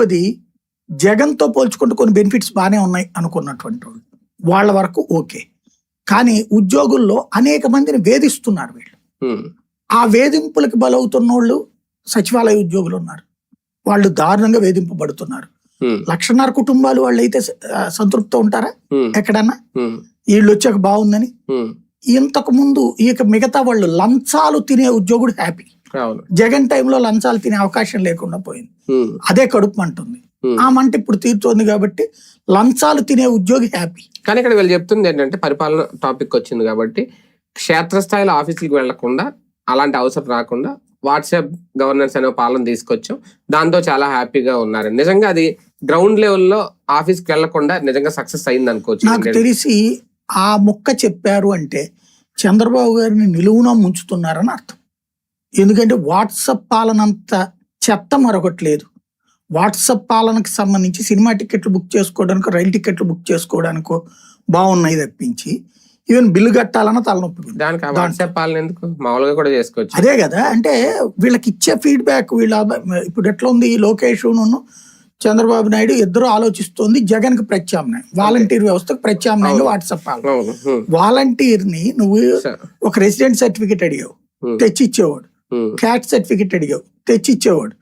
అది జగన్తో పోల్చుకుంటూ కొన్ని బెనిఫిట్స్ బాగానే ఉన్నాయి అనుకున్నటువంటి వాళ్ళు వాళ్ళ వరకు ఓకే. కానీ ఉద్యోగుల్లో అనేక మందిని వేధిస్తున్నారు వీళ్ళు. ఆ వేధింపులకు బలవుతున్న వాళ్ళు సచివాలయ ఉద్యోగులు ఉన్నారు. వాళ్ళు దారుణంగా వేధింపబడుతున్నారు. 1,500,000 కుటుంబాలు వాళ్ళు అయితే సంతృప్తితో ఉంటారా ఎక్కడన్నా? వీళ్ళు వచ్చాక బాగుందని. ఇంతకు ముందు ఇక మిగతా వాళ్ళు లంచాలు తినే ఉద్యోగుడు హ్యాపీ. జగన్ టైంలో లంచాలు తినే అవకాశం లేకుండా పోయింది. అదే కడుపు మంటుంది. ఆ మంట ఇప్పుడు తీరుతోంది కాబట్టి లంచాలు తినే ఉద్యోగి హ్యాపీ. కానీ ఇక్కడ వీళ్ళు చెప్తుంది ఏంటంటే పరిపాలన టాపిక్ వచ్చింది కాబట్టి క్షేత్రస్థాయిలో ఆఫీసులకు వెళ్లకుండా అలాంటి అవసరం రాకుండా వాట్సాప్ గవర్నెన్స్ అనే పాలన తీసుకొచ్చాం, దాంతో చాలా హ్యాపీగా ఉన్నారు. నిజంగా అది గ్రౌండ్ లెవెల్లో ఆఫీస్కి వెళ్లకుండా నిజంగా సక్సెస్ అయింది అనుకోవచ్చు. నాకు తెలిసి ఆ ముక్క చెప్పారు అంటే చంద్రబాబు గారిని నిలువున ముంచుతున్నారని అర్థం. ఎందుకంటే వాట్సాప్ పాలన అంత చెత్త మరొకటి లేదు. వాట్సాప్ పాలనకి సంబంధించి సినిమా టికెట్లు బుక్ చేసుకోవడానికో రైలు టికెట్లు బుక్ చేసుకోవడానికో బాగున్నాయి తప్పించి ఈవెన్ బిల్లు కట్టాలన్న తలనొప్పి. మామూలుగా కూడా చేసుకోవచ్చు. అదే కదా, అంటే వీళ్ళకి ఇచ్చే ఫీడ్బ్యాక్ వీళ్ళ ఇప్పుడు ఎట్లా ఉంది, లోకేష్ చంద్రబాబు నాయుడు ఇద్దరు ఆలోచిస్తోంది జగన్ కి ప్రత్యామ్నాయం, వాలంటీర్ వ్యవస్థకు ప్రత్యామ్నాయంగా వాట్సాప్ పాలన. వాలంటీర్ ని నువ్వు ఒక రెసిడెంట్ సర్టిఫికెట్ అడిగావు తెచ్చిచ్చేవాడు, క్యాట్ సర్టిఫికెట్ అడిగావు తెచ్చిచ్చేవాడు,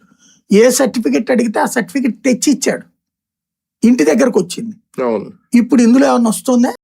ఏ సర్టిఫికెట్ అడిగితే ఆ సర్టిఫికెట్ తెచ్చిచ్చాడు, ఇంటి దగ్గరకు వచ్చింది. ఇప్పుడు ఇందులో ఏమన్నా వస్తుందా?